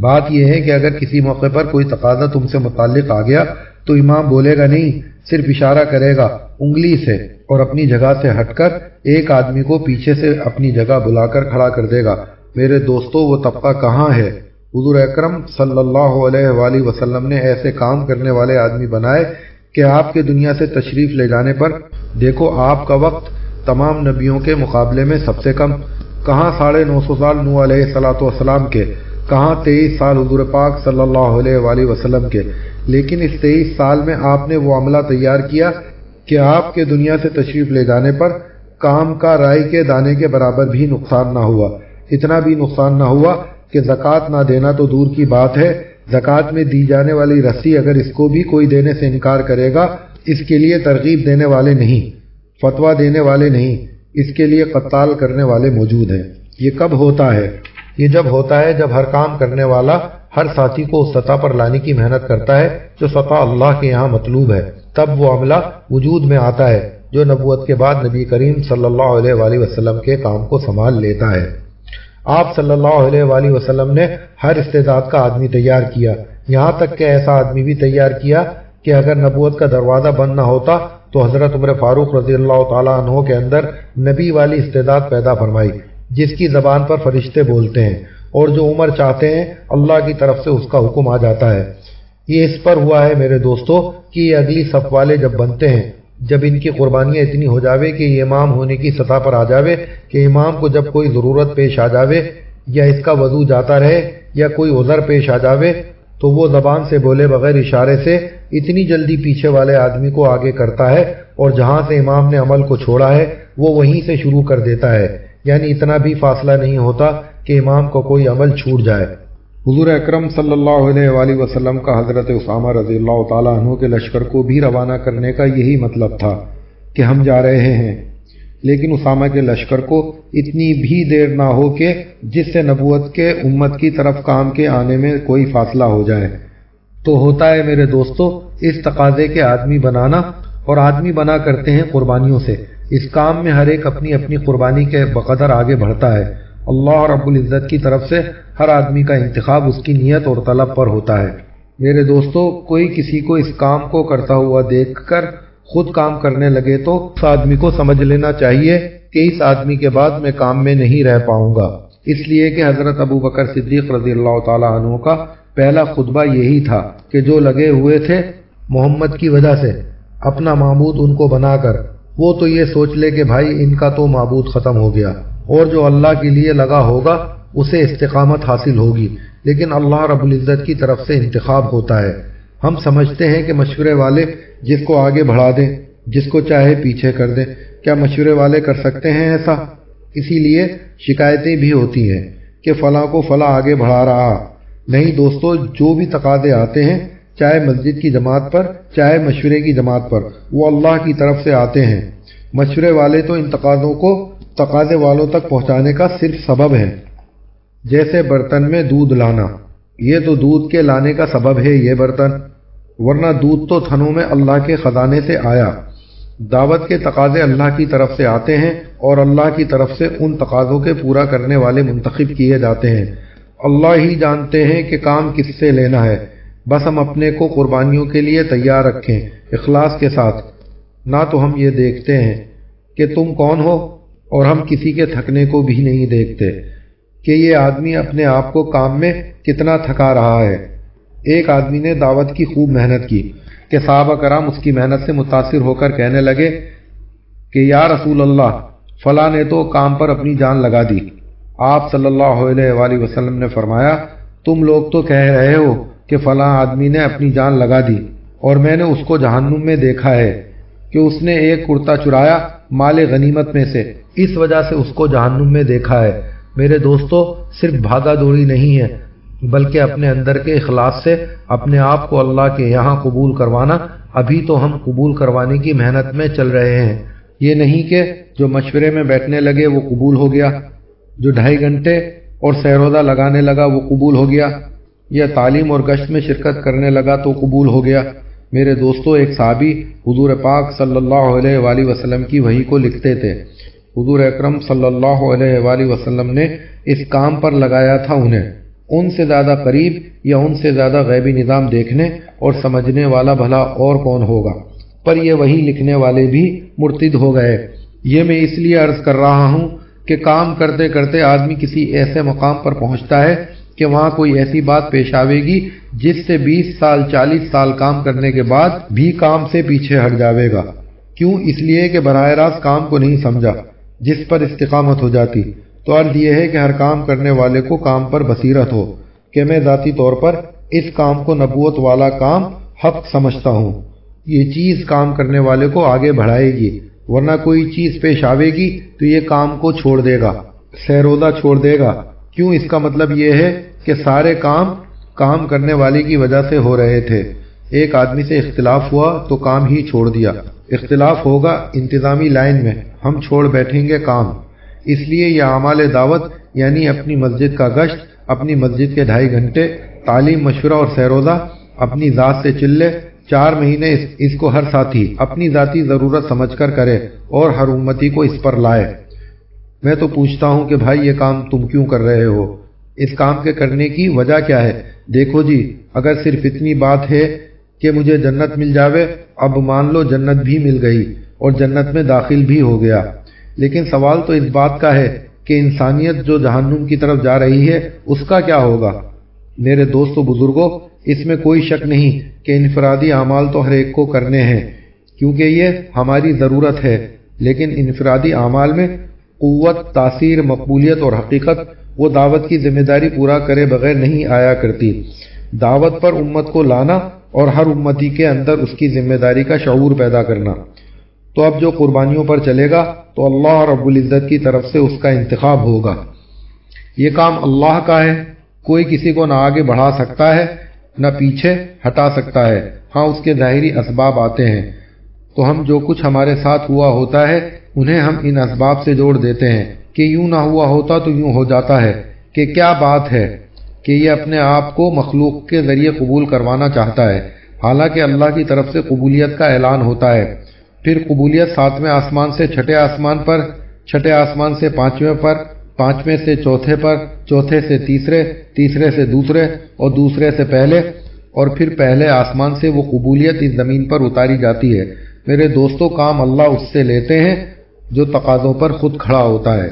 بات یہ ہے کہ اگر کسی موقع پر کوئی تقاضا تم سے متعلق آ گیا تو امام بولے گا نہیں، صرف اشارہ کرے گا انگلی سے اور اپنی جگہ سے ہٹ کر ایک آدمی کو پیچھے سے اپنی جگہ بلا کر کھڑا کر دے گا۔ میرے دوستو، وہ طبقہ کہاں ہے؟ حضور اکرم صلی اللہ علیہ وآلہ وسلم نے ایسے کام کرنے والے آدمی بنائے کہ آپ کے دنیا سے تشریف لے جانے پر دیکھو آپ کا وقت تمام نبیوں کے مقابلے میں سب سے کم، کہاں 950 سال نوح علیہ السلام کے، کہاں 23 سال حضور پاک صلی اللہ علیہ وآلہ وسلم کے، لیکن اس 23 سال میں آپ نے وہ عملہ تیار کیا کہ آپ کے دنیا سے تشریف لے جانے پر کام کا رائی کے دانے کے برابر بھی نقصان نہ ہوا۔ اتنا بھی نقصان نہ ہوا کہ زکوٰۃ نہ دینا تو دور کی بات ہے، زکوٰۃ میں دی جانے والی رسی اگر اس کو بھی کوئی دینے سے انکار کرے گا، اس کے لیے ترغیب دینے والے نہیں، فتویٰ دینے والے نہیں، اس کے لیے قتال کرنے والے موجود ہیں۔ یہ کب ہوتا ہے؟ یہ جب ہوتا ہے جب ہر کام کرنے والا ہر ساتھی کو اس سطح پر لانے کی محنت کرتا ہے جو سطح اللہ کے یہاں مطلوب ہے، تب وہ عملہ وجود میں آتا ہے جو نبوت کے بعد نبی کریم صلی اللہ علیہ وآلہ وسلم کے کام کو سنبھال لیتا ہے۔ آپ صلی اللہ علیہ وآلہ وسلم نے ہر استعداد کا آدمی تیار کیا، یہاں تک کہ ایسا آدمی بھی تیار کیا کہ اگر نبوت کا دروازہ بند نہ ہوتا تو حضرت عمر فاروق رضی اللہ تعالیٰ عنہ کے اندر نبی والی استعداد پیدا فرمائی، جس کی زبان پر فرشتے بولتے ہیں اور جو عمر چاہتے ہیں اللہ کی طرف سے اس کا حکم آ جاتا ہے۔ یہ اس پر ہوا ہے میرے دوستو کہ یہ اگلی صف والے جب بنتے ہیں، جب ان کی قربانیاں اتنی ہو جاوے کہ یہ امام ہونے کی سطح پر آ جاوے کہ امام کو جب کوئی ضرورت پیش آ جاوے یا اس کا وضو جاتا رہے یا کوئی عذر پیش آ جاوے تو وہ زبان سے بولے بغیر اشارے سے اتنی جلدی پیچھے والے آدمی کو آگے کرتا ہے اور جہاں سے امام نے عمل کو چھوڑا ہے وہ وہیں سے شروع کر دیتا ہے، یعنی اتنا بھی فاصلہ نہیں ہوتا کہ امام کو کوئی عمل چھوٹ جائے۔ حضور اکرم صلی اللہ علیہ وآلہ وسلم کا حضرت اسامہ رضی اللہ تعالیٰ عنہ کے لشکر کو بھی روانہ کرنے کا یہی مطلب تھا کہ ہم جا رہے ہیں، لیکن اسامہ کے لشکر کو اتنی بھی دیر نہ ہو کہ جس سے نبوت کے امت کی طرف کام کے آنے میں کوئی فاصلہ ہو جائے۔ تو ہوتا ہے میرے دوستو اس تقاضے کے آدمی بنانا، اور آدمی بنا کرتے ہیں قربانیوں سے۔ اس کام میں ہر ایک اپنی اپنی قربانی کے بقدر آگے بڑھتا ہے۔ اللہ رب العزت کی طرف سے ہر آدمی کا انتخاب اس کی نیت اور طلب پر ہوتا ہے۔ میرے دوستو کوئی کسی کو اس کام کو کرتا ہوا دیکھ کر خود کام کرنے لگے تو اس آدمی کو سمجھ لینا چاہیے کہ اس آدمی کے بعد میں کام میں نہیں رہ پاؤں گا، اس لیے کہ حضرت ابو بکر صدیق رضی اللہ تعالیٰ عنہ کا پہلا خطبہ یہی تھا کہ جو لگے ہوئے تھے محمد کی وجہ سے اپنا معبود ان کو بنا کر، وہ تو یہ سوچ لے کہ بھائی ان کا تو معبود ختم ہو گیا، اور جو اللہ کے لیے لگا ہوگا اسے استقامت حاصل ہوگی، لیکن اللہ رب العزت کی طرف سے انتخاب ہوتا ہے۔ ہم سمجھتے ہیں کہ مشورے والے جس کو آگے بڑھا دیں، جس کو چاہے پیچھے کر دیں۔ کیا مشورے والے کر سکتے ہیں ایسا؟ اسی لیے شکایتیں بھی ہوتی ہیں کہ فلاں کو فلاں آگے بڑھا رہا۔ نہیں دوستو، جو بھی تقاضے آتے ہیں چاہے مسجد کی جماعت پر چاہے مشورے کی جماعت پر، وہ اللہ کی طرف سے آتے ہیں۔ مشورے والے تو ان تقاضوں کو تقاضے والوں تک پہنچانے کا صرف سبب ہے، جیسے برتن میں دودھ لانا، یہ تو دودھ کے لانے کا سبب ہے یہ برتن، ورنہ دودھ تو تھنوں میں اللہ کے خزانے سے آیا۔ دعوت کے تقاضے اللہ کی طرف سے آتے ہیں اور اللہ کی طرف سے ان تقاضوں کے پورا کرنے والے منتخب کیے جاتے ہیں۔ اللہ ہی جانتے ہیں کہ کام کس سے لینا ہے، بس ہم اپنے کو قربانیوں کے لیے تیار رکھیں اخلاص کے ساتھ۔ نہ تو ہم یہ دیکھتے ہیں کہ تم کون ہو، اور ہم کسی کے تھکنے کو بھی نہیں دیکھتے کہ یہ آدمی اپنے آپ کو کام میں کتنا تھکا رہا ہے۔ ایک آدمی نے دعوت کی خوب محنت کی کہ صحابہ کرام اس کی محنت سے متاثر ہو کر کہنے لگے کہ یا رسول اللہ، فلاں نے تو کام پر اپنی جان لگا دی۔ آپ صلی اللہ علیہ وآلہ وسلم نے فرمایا، تم لوگ تو کہہ رہے ہو کہ فلاں آدمی نے اپنی جان لگا دی، اور میں نے اس کو جہنم میں دیکھا ہے کہ اس نے ایک کرتا چرایا مال غنیمت میں سے، اس وجہ سے اس کو جہنم میں دیکھا ہے۔ میرے دوستو، صرف بھاگا دوڑی نہیں ہے، بلکہ اپنے اندر کے اخلاص سے اپنے آپ کو اللہ کے یہاں قبول کروانا۔ ابھی تو ہم قبول کروانے کی محنت میں چل رہے ہیں، یہ نہیں کہ جو مشورے میں بیٹھنے لگے وہ قبول ہو گیا، جو 2.5 گھنٹے اور سیروزہ لگانے لگا وہ قبول ہو گیا، یا تعلیم اور گشت میں شرکت کرنے لگا تو قبول ہو گیا۔ میرے دوستو، ایک صحابی حضور پاک صلی اللہ علیہ وآلہ وسلم کی وحی کو لکھتے تھے۔ حضور اکرم صلی اللہ علیہ وآلہ وسلم نے اس کام پر لگایا تھا انہیں۔ ان سے زیادہ قریب یا ان سے زیادہ غیبی نظام دیکھنے اور سمجھنے والا بھلا اور کون ہوگا، پر یہ وحی لکھنے والے بھی مرتد ہو گئے۔ یہ میں اس لیے عرض کر رہا ہوں کہ کام کرتے کرتے آدمی کسی ایسے مقام پر پہنچتا ہے کہ وہاں کوئی ایسی بات پیش آوے گی جس سے 20 سال 40 سال کام کرنے کے بعد بھی کام سے پیچھے ہٹ جاوے گا۔ کیوں؟ اس لیے کہ براہ راست کام کو نہیں سمجھا جس پر استقامت ہو جاتی۔ تو عرض یہ ہے کہ ہر کام کرنے والے کو کام پر بصیرت ہو کہ میں ذاتی طور پر اس کام کو نبوت والا کام حق سمجھتا ہوں، یہ چیز کام کرنے والے کو آگے بڑھائے گی، ورنہ کوئی چیز پیش آوے گی تو یہ کام کو چھوڑ دے گا، سیروزہ چھوڑ دے گا۔ کیوں؟ اس کا مطلب یہ ہے کہ سارے کام کرنے والے کی وجہ سے ہو رہے تھے۔ ایک آدمی سے اختلاف ہوا تو کام ہی چھوڑ دیا۔ اختلاف ہوگا انتظامی لائن میں، ہم چھوڑ بیٹھیں گے کام۔ اس لیے یہ اعمال دعوت یعنی اپنی مسجد کا گشت، اپنی مسجد کے 2.5 گھنٹے، تعلیم، مشورہ اور سیروزہ، اپنی ذات سے چلے 4 مہینے اس کو ہر ساتھی اپنی ذاتی ضرورت سمجھ کر کرے اور ہر امتی کو اس پر لائے۔ میں تو پوچھتا ہوں کہ بھائی یہ کام تم کیوں کر رہے ہو؟ اس کام کے کرنے کی وجہ کیا ہے؟ دیکھو جی، اگر صرف اتنی بات ہے کہ مجھے جنت مل جاوے، اب مان لو جنت بھی مل گئی اور جنت میں داخل بھی ہو گیا، لیکن سوال تو اس بات کا ہے کہ انسانیت جو جہنم کی طرف جا رہی ہے اس کا کیا ہوگا؟ میرے دوستو بزرگوں، اس میں کوئی شک نہیں کہ انفرادی اعمال تو ہر ایک کو کرنے ہیں کیونکہ یہ ہماری ضرورت ہے، لیکن انفرادی اعمال میں قوت، تاثیر، مقبولیت اور حقیقت وہ دعوت کی ذمہ داری پورا کرے بغیر نہیں آیا کرتی۔ دعوت پر امت کو لانا اور ہر امتی کے اندر اس کی ذمہ داری کا شعور پیدا کرنا۔ تو اب جو قربانیوں پر چلے گا تو اللہ رب العزت کی طرف سے اس کا انتخاب ہوگا۔ یہ کام اللہ کا ہے، کوئی کسی کو نہ آگے بڑھا سکتا ہے نہ پیچھے ہٹا سکتا ہے۔ ہاں اس کے ظاہری اسباب آتے ہیں تو ہم جو کچھ ہمارے ساتھ ہوا ہوتا ہے انہیں ہم ان اسباب سے جوڑ دیتے ہیں کہ یوں نہ ہوا ہوتا تو یوں ہو جاتا ہے، کہ کیا بات ہے کہ یہ اپنے آپ کو مخلوق کے ذریعے قبول کروانا چاہتا ہے، حالانکہ اللہ کی طرف سے قبولیت کا اعلان ہوتا ہے۔ پھر قبولیت 7ویں آسمان سے 6ٹھے آسمان پر، 6ٹھے آسمان سے 5ویں پر، 5ویں سے 4تھے پر، 4تھے سے 3رے، 3رے سے دوسرے اور دوسرے سے پہلے، اور پھر پہلے آسمان سے وہ قبولیت اس زمین پر اتاری جاتی ہے۔ میرے دوستو، کام اللہ اس سے لیتے ہیں جو تقاضوں پر خود کھڑا ہوتا ہے،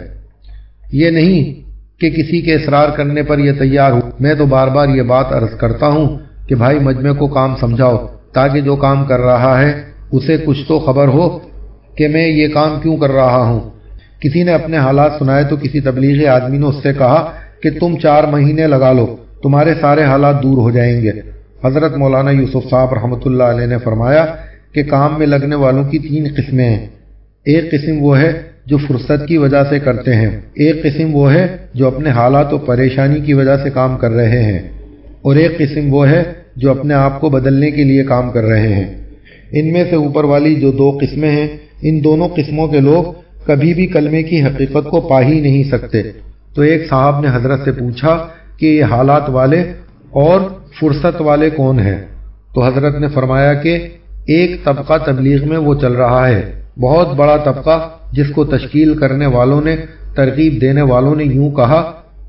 یہ نہیں کہ کسی کے اصرار کرنے پر یہ تیار ہو۔ میں تو بار بار یہ بات عرض کرتا ہوں کہ بھائی مجمع کو کام سمجھاؤ تاکہ جو کام کر رہا ہے اسے کچھ تو خبر ہو کہ میں یہ کام کیوں کر رہا ہوں۔ کسی نے اپنے حالات سنائے تو کسی تبلیغی آدمی نے اس سے کہا کہ تم 4 مہینے لگا لو، تمہارے سارے حالات دور ہو جائیں گے۔ حضرت مولانا یوسف صاحب رحمۃ اللہ علیہ نے فرمایا کہ کام میں لگنے والوں کی 3 قسمیں ہیں۔ ایک قسم وہ ہے جو فرصت کی وجہ سے کرتے ہیں، ایک قسم وہ ہے جو اپنے حالات و پریشانی کی وجہ سے کام کر رہے ہیں، اور ایک قسم وہ ہے جو اپنے آپ کو بدلنے کے لیے کام کر رہے ہیں۔ ان میں سے اوپر والی جو 2 قسمیں ہیں، ان دونوں قسموں کے لوگ کبھی بھی کلمے کی حقیقت کو پا ہی نہیں سکتے۔ تو ایک صاحب نے حضرت سے پوچھا کہ یہ حالات والے اور فرصت والے کون ہیں؟ تو حضرت نے فرمایا کہ ایک طبقہ تبلیغ میں وہ چل رہا ہے، بہت بڑا طبقہ، جس کو تشکیل کرنے والوں نے، ترغیب دینے والوں نے یوں کہا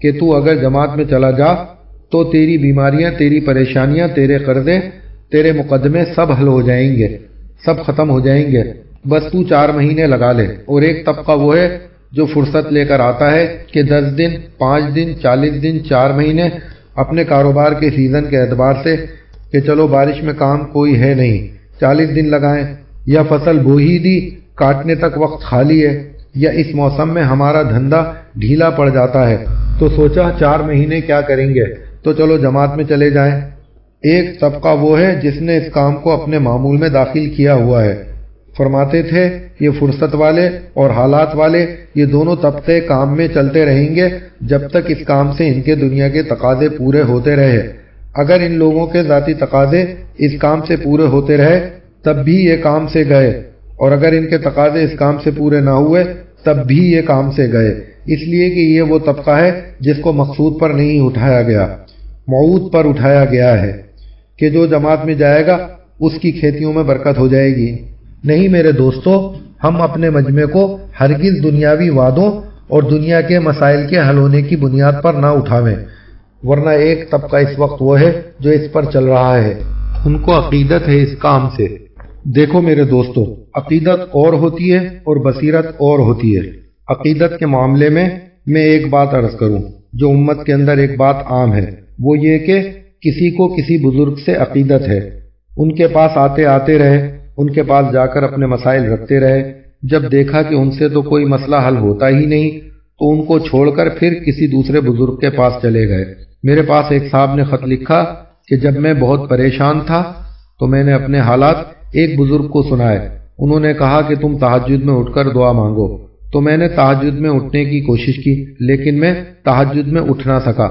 کہ تو اگر جماعت میں چلا جا تو تیری بیماریاں، تیری پریشانیاں، تیرے قرضے، تیرے مقدمے سب حل ہو جائیں گے، سب ختم ہو جائیں گے، بس تو 4 مہینے لگا لے۔ اور ایک طبقہ وہ ہے جو فرصت لے کر آتا ہے کہ 10 دن، 5 دن، 40 دن، 4 مہینے اپنے کاروبار کے سیزن کے اعتبار سے کہ چلو بارش میں کام کوئی ہے نہیں، 40 دن لگائیں، یا فصل بو ہی دی، کاٹنے تک وقت خالی ہے، یا اس موسم میں ہمارا دھندا ڈھیلا پڑ جاتا ہے تو سوچا 4 مہینے کیا کریں گے، تو چلو جماعت میں چلے جائیں۔ ایک طبقہ وہ ہے جس نے اس کام کو اپنے معمول میں داخل کیا ہوا ہے۔ فرماتے تھے یہ فرصت والے اور حالات والے، یہ دونوں طبقے کام میں چلتے رہیں گے جب تک اس کام سے ان کے دنیا کے تقاضے پورے ہوتے رہے۔ اگر ان لوگوں کے ذاتی تقاضے اس کام سے پورے ہوتے رہے تب بھی یہ کام سے گئے، اور اگر ان کے تقاضے اس کام سے پورے نہ ہوئے تب بھی یہ کام سے گئے، اس لیے کہ یہ وہ طبقہ ہے جس کو مقصود پر نہیں اٹھایا گیا، موعود پر اٹھایا گیا ہے کہ جو جماعت میں جائے گا اس کی کھیتیوں میں برکت ہو جائے گی۔ نہیں میرے دوستو، ہم اپنے مجمع کو ہرگز دنیاوی وعدوں اور دنیا کے مسائل کے حل ہونے کی بنیاد پر نہ اٹھاویں، ورنہ ایک طبقہ اس وقت وہ ہے جو اس پر چل رہا ہے، ان کو عقیدت ہے اس کام سے۔ دیکھو میرے دوستو، عقیدت اور ہوتی ہے اور بصیرت اور ہوتی ہے۔ عقیدت کے معاملے میں ایک بات عرض کروں جو امت کے اندر ایک بات عام ہے، وہ یہ کہ کسی کو کسی بزرگ سے عقیدت ہے، ان کے پاس آتے رہے، ان کے پاس جا کر اپنے مسائل رکھتے رہے، جب دیکھا کہ ان سے تو کوئی مسئلہ حل ہوتا ہی نہیں تو ان کو چھوڑ کر پھر کسی دوسرے بزرگ کے پاس چلے گئے۔ میرے پاس ایک صاحب نے خط لکھا کہ جب میں بہت پریشان تھا تو میں نے اپنے حالات ایک بزرگ کو سنائے، انہوں نے کہا کہ تم تہجد میں اٹھ کر دعا مانگو، تو میں نے تہجد میں اٹھنے کی کوشش کی لیکن میں تہجد میں اٹھ نہ سکا۔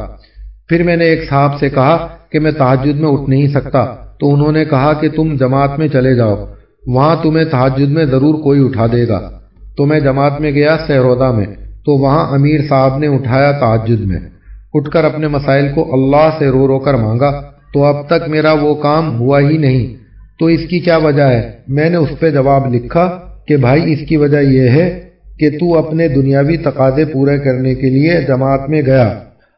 پھر میں نے ایک صاحب سے کہا کہ میں تہجد میں اٹھ نہیں سکتا، تو انہوں نے کہا کہ تم جماعت میں چلے جاؤ، وہاں تمہیں تہجد میں ضرور کوئی اٹھا دے گا۔ تو میں جماعت میں گیا سہرودا میں، تو وہاں امیر صاحب نے اٹھایا تہجد میں، اٹھ کر اپنے مسائل کو اللہ سے رو رو کر مانگا، تو اب تک میرا وہ کام ہوا ہی نہیں۔ تو اس کی کیا وجہ ہے؟ میں نے اس پہ جواب لکھا کہ بھائی اس کی وجہ یہ ہے کہ تو اپنے دنیاوی تقاضے پورے کرنے کے لیے جماعت میں گیا۔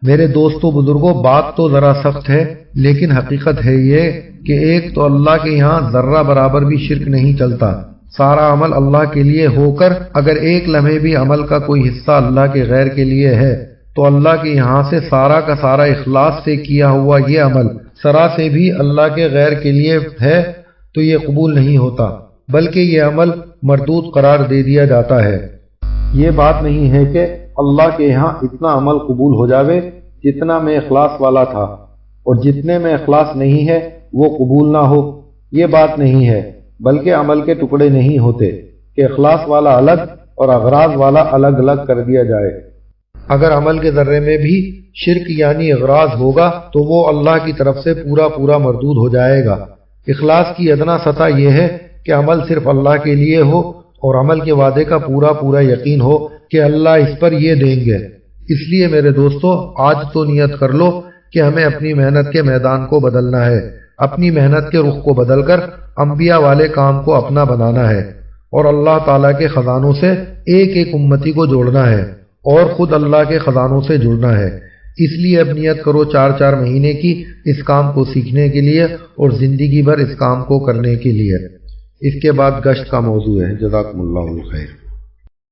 میرے دوستو بزرگوں، بات تو ذرا سخت ہے لیکن حقیقت ہے یہ کہ ایک تو اللہ کے یہاں ذرہ برابر بھی شرک نہیں چلتا، سارا عمل اللہ کے لیے ہو کر اگر ایک لمحے بھی عمل کا کوئی حصہ اللہ کے غیر کے لیے ہے تو اللہ کے یہاں سے سارا کا سارا اخلاص سے کیا ہوا یہ عمل ذرا سے بھی اللہ کے غیر کے لیے ہے تو یہ قبول نہیں ہوتا، بلکہ یہ عمل مردود قرار دے دیا جاتا ہے۔ یہ بات نہیں ہے کہ اللہ کے یہاں اتنا عمل قبول ہو جاوے جتنا میں اخلاص والا تھا، اور جتنے میں اخلاص نہیں ہے وہ قبول نہ ہو، یہ بات نہیں ہے، بلکہ عمل کے ٹکڑے نہیں ہوتے کہ اخلاص والا الگ اور اغراض والا الگ الگ کر دیا جائے۔ اگر عمل کے ذرے میں بھی شرک یعنی اغراض ہوگا تو وہ اللہ کی طرف سے پورا مردود ہو جائے گا۔ اخلاص کی ادنا سطح یہ ہے کہ عمل صرف اللہ کے لیے ہو اور عمل کے وعدے کا پورا یقین ہو کہ اللہ اس پر یہ دیں گے۔ اس لیے میرے دوستو، آج تو نیت کر لو کہ ہمیں اپنی محنت کے میدان کو بدلنا ہے، اپنی محنت کے رخ کو بدل کر انبیاء والے کام کو اپنا بنانا ہے اور اللہ تعالیٰ کے خزانوں سے ایک ایک امتی کو جوڑنا ہے اور خود اللہ کے خزانوں سے جڑنا ہے۔ اس لیے اب نیت کرو 4 مہینے کی اس کام کو سیکھنے کے لیے اور زندگی بھر اس کام کو کرنے کے لیے۔ اس کے بعد گشت کا موضوع ہے۔ جزاکم اللہ خیر۔